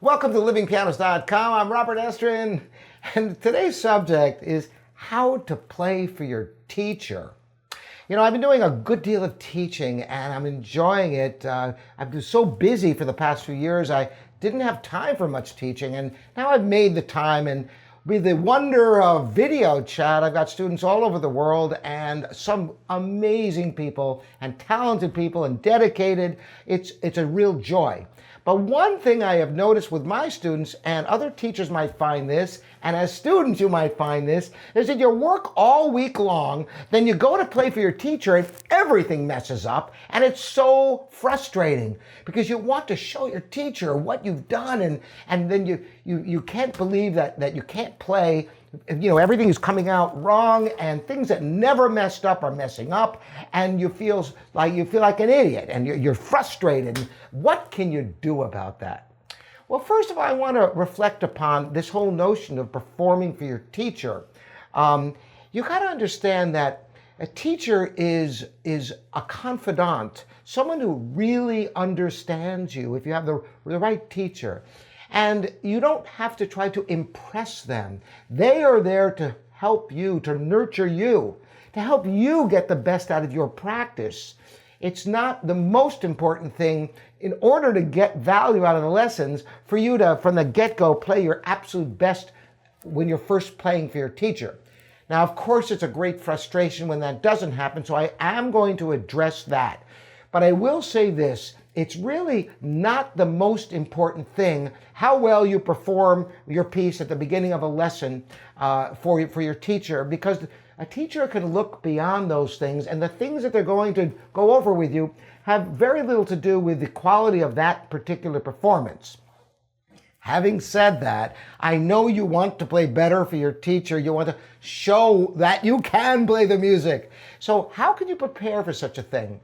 Welcome to livingpianos.com. I'm Robert Estrin, and today's subject is how to play for your teacher. You know, I've been doing a good deal of teaching and I'm enjoying it. I've been so busy for the past few years, I didn't have time for much teaching, and now I've made the time, and with the wonder of video chat, I've got students all over the world and some amazing people and talented people and dedicated. It's a real joy. But one thing I have noticed with my students, and other teachers might find this, and as students you might find this, is that you work all week long, then you go to play for your teacher and everything messes up, and it's so frustrating because you want to show your teacher what you've done, and then you can't believe that you can't play. You know, everything is coming out wrong, and things that never messed up are messing up, and you feel like an idiot, and you're frustrated. What can you do about that? Well, first of all, I want to reflect upon this whole notion of performing for your teacher. You got to understand that a teacher is a confidant, someone who really understands you if you have the right teacher. And you don't have to try to impress them. They are there to help you, to nurture you, to help you get the best out of your practice. It's not the most important thing in order to get value out of the lessons for you to, from the get-go, play your absolute best when you're first playing for your teacher. Now, of course, it's a great frustration when that doesn't happen, so I am going to address that. But I will say this. It's really not the most important thing how well you perform your piece at the beginning of a lesson for your teacher, because a teacher can look beyond those things, and the things that they're going to go over with you have very little to do with the quality of that particular performance. Having said that, I know you want to play better for your teacher. You want to show that you can play the music. So how can you prepare for such a thing?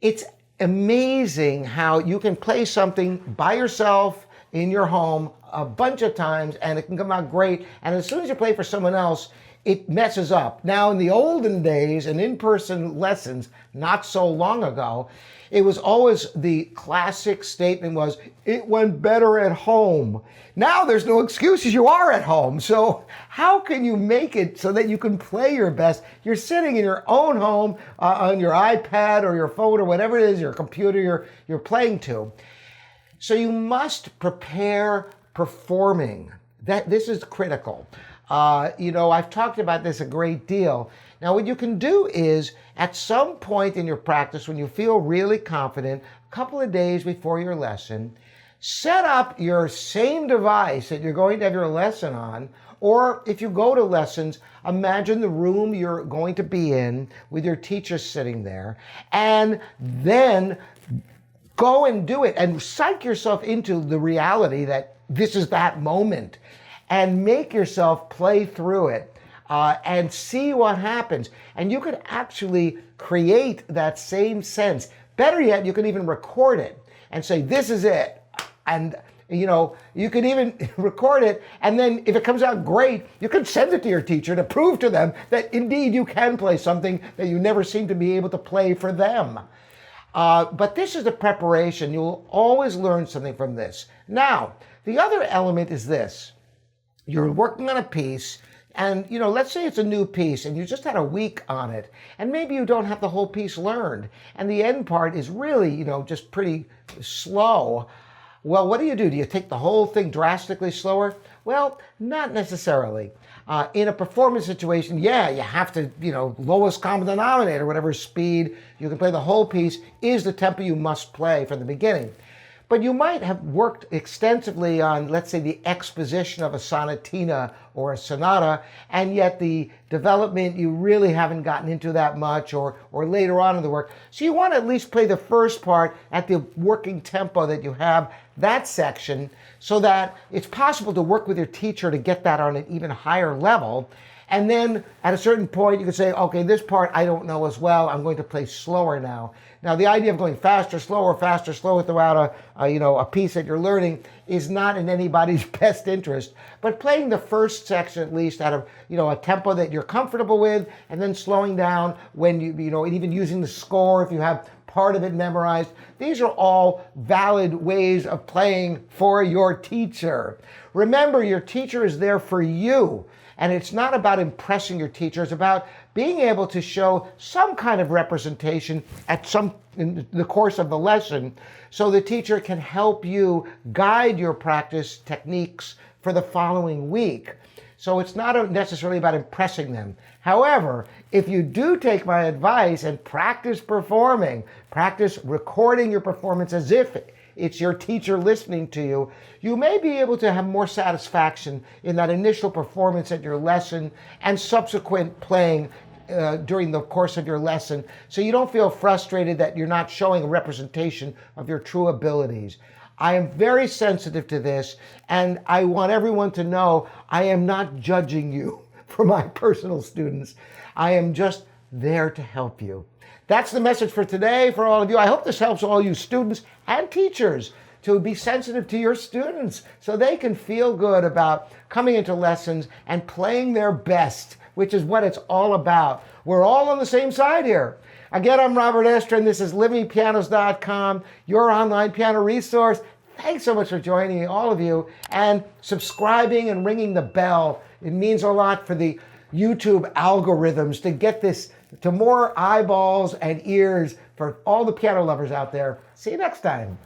It's amazing how you can play something by yourself in your home a bunch of times and it can come out great, and as soon as you play for someone else, it messes up. Now, in the olden days, in in-person lessons, not so long ago, it was always the classic statement was, it went better at home. Now there's no excuses, you are at home. So how can you make it so that you can play your best? You're sitting in your own home on your iPad or your phone or whatever it is, your computer you're playing to. So you must prepare performing. This is critical. You know, I've talked about this a great deal. Now, what you can do is, at some point in your practice, when you feel really confident, a couple of days before your lesson, set up your same device that you're going to have your lesson on, or if you go to lessons, imagine the room you're going to be in with your teacher sitting there, and then go and do it and psych yourself into the reality that this is that moment. And make yourself play through it and see what happens. And you could actually create that same sense. Better yet, you can even record it and say, this is it. And, you know, you could even record it. And then if it comes out great, you can send it to your teacher to prove to them that indeed you can play something that you never seem to be able to play for them. But this is the preparation. You'll always learn something from this. Now, the other element is this. You're working on a piece, and, you know, let's say it's a new piece and you just had a week on it, and maybe you don't have the whole piece learned, and the end part is really, you know, just pretty slow. Well, what do? Do you take the whole thing drastically slower? Well, not necessarily. In a performance situation, yeah, you have to, you know, lowest common denominator, whatever speed you can play the whole piece is the tempo you must play from the beginning. But you might have worked extensively on, let's say, the exposition of a sonatina or a sonata, and yet the development you really haven't gotten into that much, or later on in the work. So you want to at least play the first part at the working tempo that you have, that section, so that it's possible to work with your teacher to get that on an even higher level. And then at a certain point, you can say, okay, this part I don't know as well. I'm going to play slower now. Now, the idea of going faster, slower throughout a piece that you're learning is not in anybody's best interest. But playing the first section at least at a tempo that you're comfortable with, and then slowing down when and even using the score if you have part of it memorized. These are all valid ways of playing for your teacher. Remember, your teacher is there for you. And it's not about impressing your teacher. It's about being able to show some kind of representation in the course of the lesson so the teacher can help you guide your practice techniques for the following week. So it's not necessarily about impressing them. However, if you do take my advice and practice performing, practice recording your performance as if it's your teacher listening to you, you may be able to have more satisfaction in that initial performance at your lesson and subsequent playing during the course of your lesson, so you don't feel frustrated that you're not showing a representation of your true abilities. I am very sensitive to this, and I want everyone to know I am not judging you for my personal students. I am just there to help you. That's the message for today for all of you. I hope this helps all you students and teachers to be sensitive to your students so they can feel good about coming into lessons and playing their best, which is what it's all about. We're all on the same side here. Again, I'm Robert Estrin. This is livingpianos.com, your online piano resource. Thanks so much for joining me, all of you, and subscribing and ringing the bell. It means a lot for the YouTube algorithms to get this to more eyeballs and ears for all the piano lovers out there. See you next time.